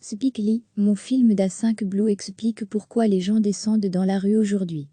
Spike Lee, mon film d'A5 Blue explique pourquoi les gens descendent dans la rue aujourd'hui.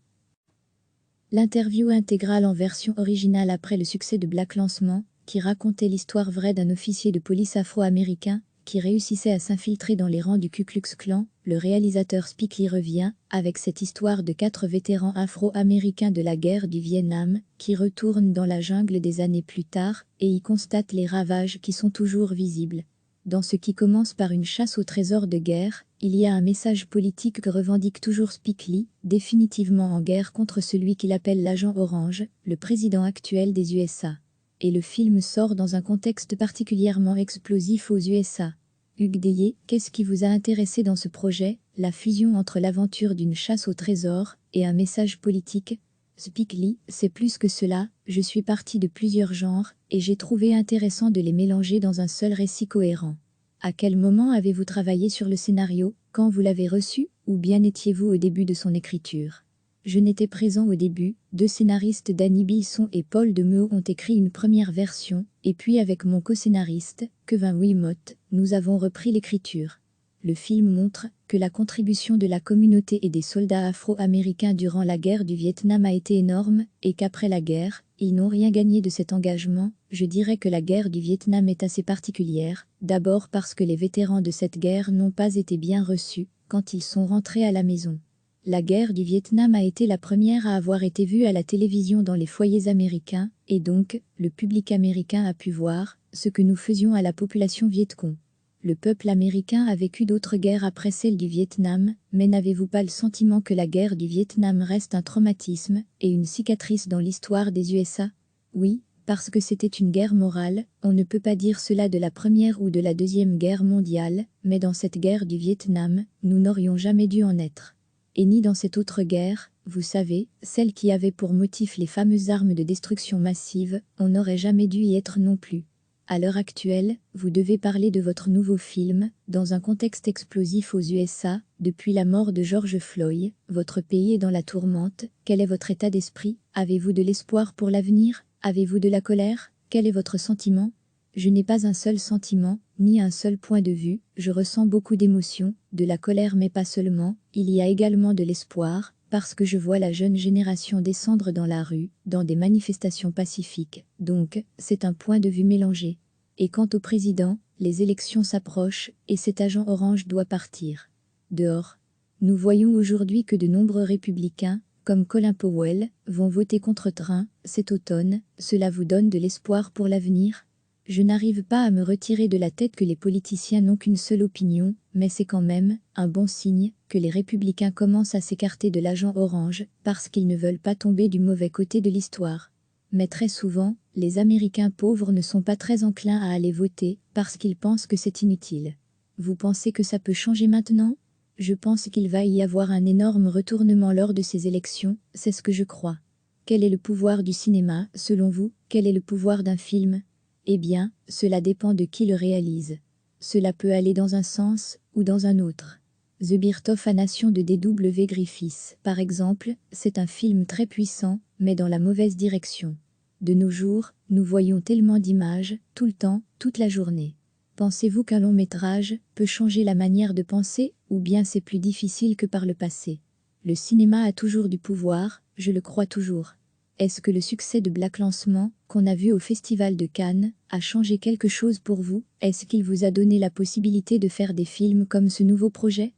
L'interview intégrale en version originale après le succès de Black Lancement, qui racontait l'histoire vraie d'un officier de police afro-américain qui réussissait à s'infiltrer dans les rangs du Ku Klux Klan, le réalisateur Spike Lee revient avec cette histoire de 4 vétérans afro-américains de la guerre du Vietnam qui retournent dans la jungle des années plus tard et y constatent les ravages qui sont toujours visibles. Dans ce qui commence par une chasse au trésor de guerre, il y a un message politique que revendique toujours Spike Lee, définitivement en guerre contre celui qu'il appelle l'agent orange, le président actuel des USA. Et le film sort dans un contexte particulièrement explosif aux USA. Hugues Deyé, qu'est-ce qui vous a intéressé dans ce projet, la fusion entre l'aventure d'une chasse au trésor et un message politique? Spike Lee, c'est plus que cela, je suis parti de plusieurs genres, et j'ai trouvé intéressant de les mélanger dans un seul récit cohérent. À quel moment avez-vous travaillé sur le scénario, quand vous l'avez reçu, ou bien étiez-vous au début de son écriture? Je n'étais présent au début, 2 scénaristes Danny Bilson et Paul Demeaux ont écrit une première version, et puis avec mon co-scénariste, Kevin Wiimote, nous avons repris l'écriture. Le film montre que la contribution de la communauté et des soldats afro-américains durant la guerre du Vietnam a été énorme, et qu'après la guerre, ils n'ont rien gagné de cet engagement. Je dirais que la guerre du Vietnam est assez particulière, d'abord parce que les vétérans de cette guerre n'ont pas été bien reçus quand ils sont rentrés à la maison. La guerre du Vietnam a été la première à avoir été vue à la télévision dans les foyers américains, et donc, le public américain a pu voir ce que nous faisions à la population vietcong. Le peuple américain a vécu d'autres guerres après celle du Vietnam, mais n'avez-vous pas le sentiment que la guerre du Vietnam reste un traumatisme et une cicatrice dans l'histoire des USA? Oui, parce que c'était une guerre morale, on ne peut pas dire cela de la Première ou de la Deuxième Guerre mondiale, mais dans cette guerre du Vietnam, nous n'aurions jamais dû en être. Et ni dans cette autre guerre, vous savez, celle qui avait pour motif les fameuses armes de destruction massive, on n'aurait jamais dû y être non plus. À l'heure actuelle, vous devez parler de votre nouveau film, dans un contexte explosif aux USA, depuis la mort de George Floyd, votre pays est dans la tourmente, quel est votre état d'esprit? Avez-vous de l'espoir pour l'avenir? Avez-vous de la colère? Quel est votre sentiment? Je n'ai pas un seul sentiment, ni un seul point de vue, je ressens beaucoup d'émotions, de la colère mais pas seulement, il y a également de l'espoir, parce que je vois la jeune génération descendre dans la rue, dans des manifestations pacifiques, donc, c'est un point de vue mélangé. Et quant au président, les élections s'approchent, et cet agent orange doit partir. Dehors. Nous voyons aujourd'hui que de nombreux républicains, comme Colin Powell, vont voter contre Trump cet automne, cela vous donne de l'espoir pour l'avenir? Je n'arrive pas à me retirer de la tête que les politiciens n'ont qu'une seule opinion, mais c'est quand même un bon signe que les républicains commencent à s'écarter de l'agent orange parce qu'ils ne veulent pas tomber du mauvais côté de l'histoire. Mais très souvent, les Américains pauvres ne sont pas très enclins à aller voter parce qu'ils pensent que c'est inutile. Vous pensez que ça peut changer maintenant? Je pense qu'il va y avoir un énorme retournement lors de ces élections, c'est ce que je crois. Quel est le pouvoir du cinéma, selon vous? Quel est le pouvoir d'un film? Eh bien, cela dépend de qui le réalise. Cela peut aller dans un sens ou dans un autre. The Birth of a Nation de D.W. Griffiths, par exemple, c'est un film très puissant, mais dans la mauvaise direction. De nos jours, nous voyons tellement d'images, tout le temps, toute la journée. Pensez-vous qu'un long métrage peut changer la manière de penser, ou bien c'est plus difficile que par le passé? Le cinéma a toujours du pouvoir, je le crois toujours. Est-ce que le succès de Black Lancement, qu'on a vu au Festival de Cannes, a changé quelque chose pour vous? Est-ce qu'il vous a donné la possibilité de faire des films comme ce nouveau projet?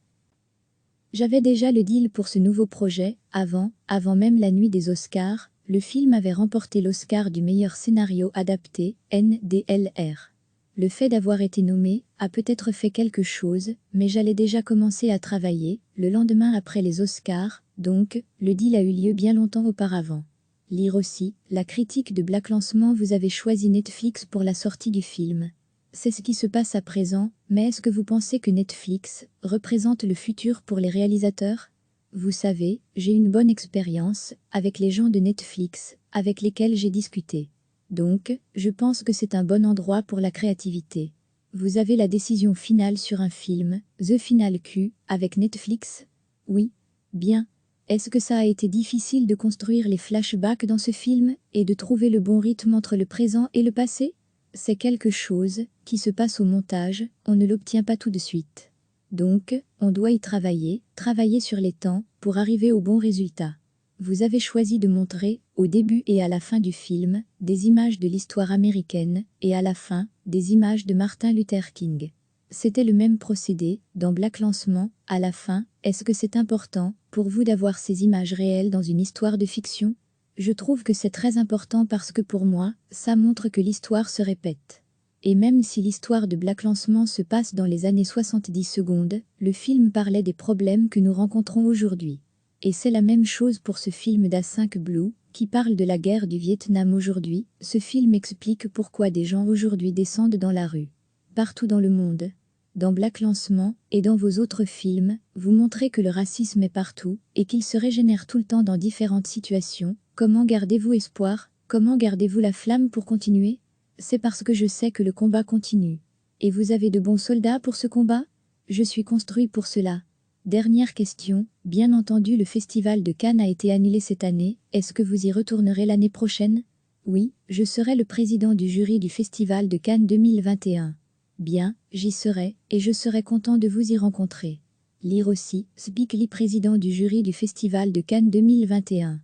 J'avais déjà le deal pour ce nouveau projet, avant même la nuit des Oscars, le film avait remporté l'Oscar du meilleur scénario adapté, NDLR. Le fait d'avoir été nommé a peut-être fait quelque chose, mais j'allais déjà commencer à travailler, le lendemain après les Oscars, donc, le deal a eu lieu bien longtemps auparavant. Lire aussi, la critique de Black Lancement, vous avez choisi Netflix pour la sortie du film. C'est ce qui se passe à présent, mais est-ce que vous pensez que Netflix représente le futur pour les réalisateurs? Vous savez, j'ai une bonne expérience avec les gens de Netflix, avec lesquels j'ai discuté. Donc, je pense que c'est un bon endroit pour la créativité. Vous avez la décision finale sur un film, The Final Q, avec Netflix? Oui. Bien. Est-ce que ça a été difficile de construire les flashbacks dans ce film, et de trouver le bon rythme entre le présent et le passé? C'est quelque chose qui se passe au montage, on ne l'obtient pas tout de suite. Donc, on doit y travailler, travailler sur les temps, pour arriver au bon résultat. Vous avez choisi de montrer, au début et à la fin du film, des images de l'histoire américaine, et à la fin, des images de Martin Luther King. C'était le même procédé, dans Black Lancement, à la fin. Est-ce que c'est important, pour vous d'avoir ces images réelles dans une histoire de fiction? Je trouve que c'est très important parce que pour moi, ça montre que l'histoire se répète. Et même si l'histoire de Black Lancement se passe dans les années 70 secondes, le film parlait des problèmes que nous rencontrons aujourd'hui. Et c'est la même chose pour ce film d'A5 Blue, qui parle de la guerre du Vietnam aujourd'hui. Ce film explique pourquoi des gens aujourd'hui descendent dans la rue. Partout dans le monde. Dans Black Lancement, et dans vos autres films, vous montrez que le racisme est partout, et qu'il se régénère tout le temps dans différentes situations. Comment gardez-vous espoir? Comment gardez-vous la flamme pour continuer? C'est parce que je sais que le combat continue. Et vous avez de bons soldats pour ce combat? Je suis construit pour cela. Dernière question, bien entendu le festival de Cannes a été annulé cette année, est-ce que vous y retournerez l'année prochaine? Oui, je serai le président du jury du festival de Cannes 2021. Bien, j'y serai, et je serai content de vous y rencontrer. Lire aussi, Spike Lee, président du jury du festival de Cannes 2021.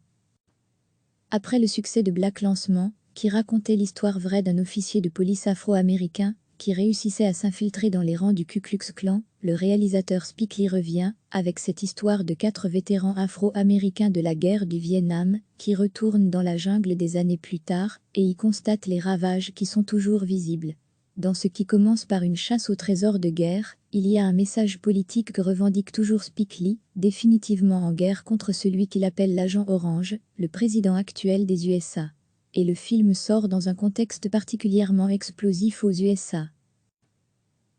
Après le succès de Black Lancement, qui racontait l'histoire vraie d'un officier de police afro-américain, qui réussissait à s'infiltrer dans les rangs du Ku Klux Klan, le réalisateur Spike Lee revient, avec cette histoire de 4 vétérans afro-américains de la guerre du Vietnam, qui retournent dans la jungle des années plus tard, et y constatent les ravages qui sont toujours visibles. Dans ce qui commence par une chasse au trésor de guerre, il y a un message politique que revendique toujours Spike Lee, définitivement en guerre contre celui qu'il appelle l'agent orange, le président actuel des USA. Et le film sort dans un contexte particulièrement explosif aux USA.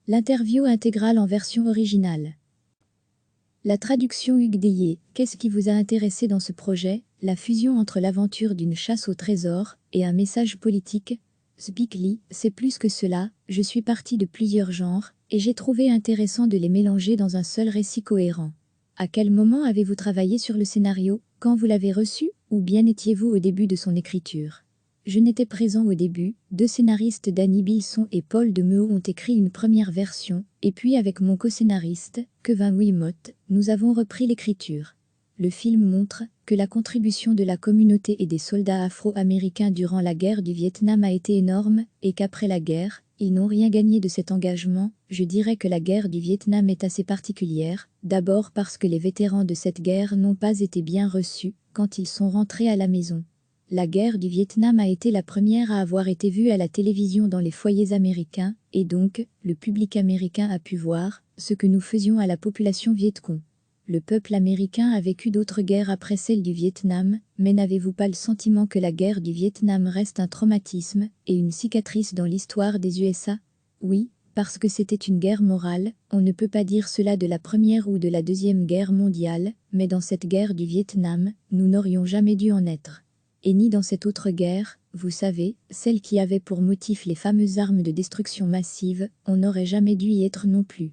L'interview intégrale en version originale. La traduction Hugues Deillet, qu'est-ce qui vous a intéressé dans ce projet? La fusion entre l'aventure d'une chasse au trésor et un message politique. Spike Lee, c'est plus que cela, je suis parti de plusieurs genres, et j'ai trouvé intéressant de les mélanger dans un seul récit cohérent. À quel moment avez-vous travaillé sur le scénario? Quand vous l'avez reçu? Ou bien étiez-vous au début de son écriture? Je n'étais présent au début, 2 scénaristes Danny Bilson et Paul Demeaux ont écrit une première version, et puis avec mon co-scénariste, Kevin Wiimote, nous avons repris l'écriture. Le film montre que la contribution de la communauté et des soldats afro-américains durant la guerre du Vietnam a été énorme, et qu'après la guerre, ils n'ont rien gagné de cet engagement. Je dirais que la guerre du Vietnam est assez particulière, d'abord parce que les vétérans de cette guerre n'ont pas été bien reçus quand ils sont rentrés à la maison. La guerre du Vietnam a été la première à avoir été vue à la télévision dans les foyers américains, et donc, le public américain a pu voir ce que nous faisions à la population vietcong. Le peuple américain a vécu d'autres guerres après celle du Vietnam, mais n'avez-vous pas le sentiment que la guerre du Vietnam reste un traumatisme et une cicatrice dans l'histoire des USA? Oui, parce que c'était une guerre morale, on ne peut pas dire cela de la Première ou de la Deuxième Guerre mondiale, mais dans cette guerre du Vietnam, nous n'aurions jamais dû en être. Et ni dans cette autre guerre, vous savez, celle qui avait pour motif les fameuses armes de destruction massive, on n'aurait jamais dû y être non plus.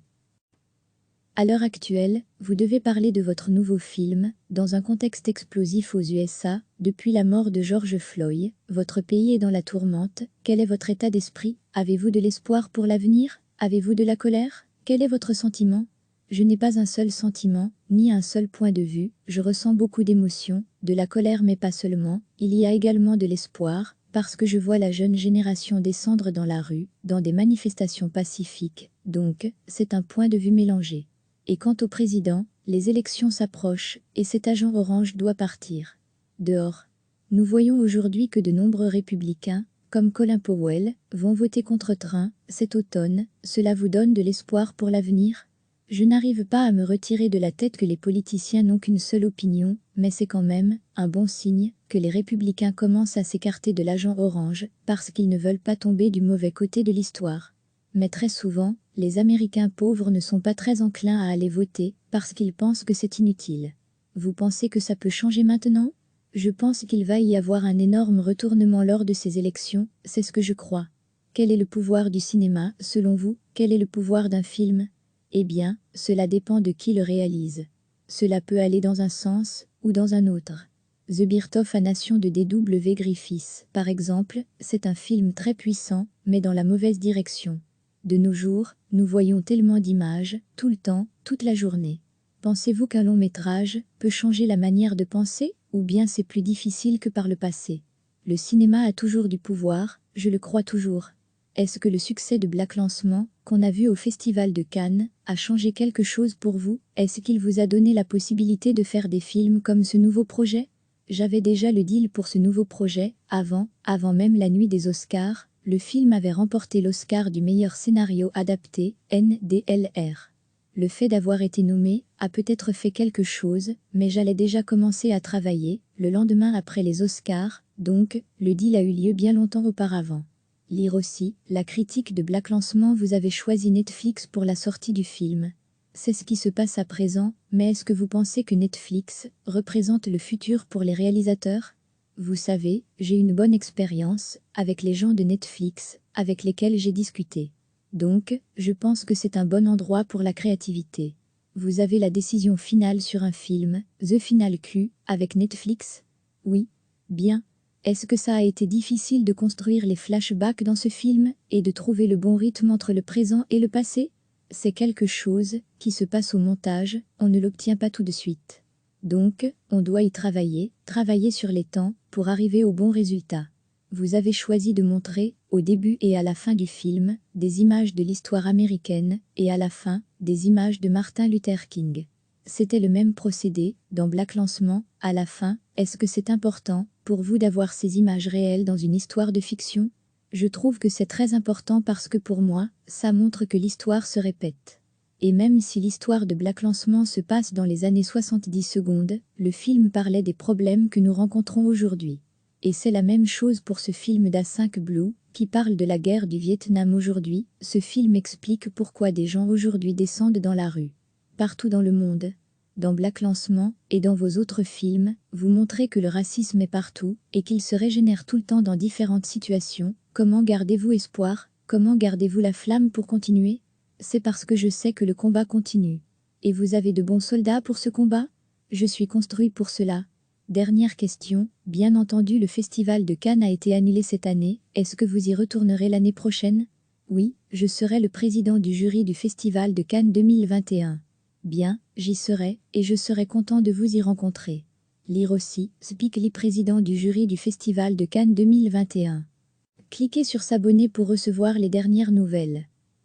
À l'heure actuelle, vous devez parler de votre nouveau film, dans un contexte explosif aux USA, depuis la mort de George Floyd, votre pays est dans la tourmente, quel est votre état d'esprit? Avez-vous de l'espoir pour l'avenir? Avez-vous de la colère? Quel est votre sentiment? Je n'ai pas un seul sentiment, ni un seul point de vue, je ressens beaucoup d'émotions, de la colère mais pas seulement, il y a également de l'espoir, parce que je vois la jeune génération descendre dans la rue, dans des manifestations pacifiques, donc, c'est un point de vue mélangé. Et quant au président, les élections s'approchent, et cet agent orange doit partir. Dehors. Nous voyons aujourd'hui que de nombreux républicains, comme Colin Powell, vont voter contre Trump cet automne. Cela vous donne de l'espoir pour l'avenir? Je n'arrive pas à me retirer de la tête que les politiciens n'ont qu'une seule opinion, mais c'est quand même un bon signe que les républicains commencent à s'écarter de l'agent orange, parce qu'ils ne veulent pas tomber du mauvais côté de l'histoire. Mais très souvent, les Américains pauvres ne sont pas très enclins à aller voter, parce qu'ils pensent que c'est inutile. Vous pensez que ça peut changer maintenant? Je pense qu'il va y avoir un énorme retournement lors de ces élections, c'est ce que je crois. Quel est le pouvoir du cinéma, selon vous? Quel est le pouvoir d'un film? Eh bien, cela dépend de qui le réalise. Cela peut aller dans un sens, ou dans un autre. The Birth of a Nation de D.W. Griffiths, par exemple, c'est un film très puissant, mais dans la mauvaise direction. De nos jours, nous voyons tellement d'images, tout le temps, toute la journée. Pensez-vous qu'un long métrage peut changer la manière de penser, ou bien c'est plus difficile que par le passé? Le cinéma a toujours du pouvoir, je le crois toujours. Est-ce que le succès de Black Lancement, qu'on a vu au Festival de Cannes, a changé quelque chose pour vous? Est-ce qu'il vous a donné la possibilité de faire des films comme ce nouveau projet? J'avais déjà le deal pour ce nouveau projet, avant même la nuit des Oscars. Le film avait remporté l'Oscar du meilleur scénario adapté, NDLR. Le fait d'avoir été nommé a peut-être fait quelque chose, mais j'allais déjà commencer à travailler, le lendemain après les Oscars, donc, le deal a eu lieu bien longtemps auparavant. Lire aussi, la critique de Black Lancement, vous avez choisi Netflix pour la sortie du film. C'est ce qui se passe à présent, mais est-ce que vous pensez que Netflix représente le futur pour les réalisateurs? Vous savez, j'ai une bonne expérience avec les gens de Netflix, avec lesquels j'ai discuté. Donc, je pense que c'est un bon endroit pour la créativité. Vous avez la décision finale sur un film, The Final Cut, avec Netflix? Oui. Bien. Est-ce que ça a été difficile de construire les flashbacks dans ce film, et de trouver le bon rythme entre le présent et le passé? C'est quelque chose qui se passe au montage, on ne l'obtient pas tout de suite. Donc, on doit y travailler sur les temps, pour arriver au bon résultat. Vous avez choisi de montrer, au début et à la fin du film, des images de l'histoire américaine, et à la fin, des images de Martin Luther King. C'était le même procédé, dans Black Lancement, à la fin. Est-ce que c'est important, pour vous, d'avoir ces images réelles dans une histoire de fiction? Je trouve que c'est très important parce que pour moi, ça montre que l'histoire se répète. Et même si l'histoire de Black Lancement se passe dans les années 70 secondes, le film parlait des problèmes que nous rencontrons aujourd'hui. Et c'est la même chose pour ce film d'A5 Blue, qui parle de la guerre du Vietnam aujourd'hui. Ce film explique pourquoi des gens aujourd'hui descendent dans la rue. Partout dans le monde. Dans Black Lancement, et dans vos autres films, vous montrez que le racisme est partout, et qu'il se régénère tout le temps dans différentes situations. Comment gardez-vous espoir? Comment gardez-vous la flamme pour continuer? C'est parce que je sais que le combat continue. Et vous avez de bons soldats pour ce combat? Je suis construit pour cela. Dernière question, bien entendu le Festival de Cannes a été annulé cette année, est-ce que vous y retournerez l'année prochaine? Oui, je serai le président du jury du Festival de Cannes 2021. Bien, j'y serai, et je serai content de vous y rencontrer. Lire aussi, Spike Lee, président du jury du Festival de Cannes 2021. Cliquez sur s'abonner pour recevoir les dernières nouvelles.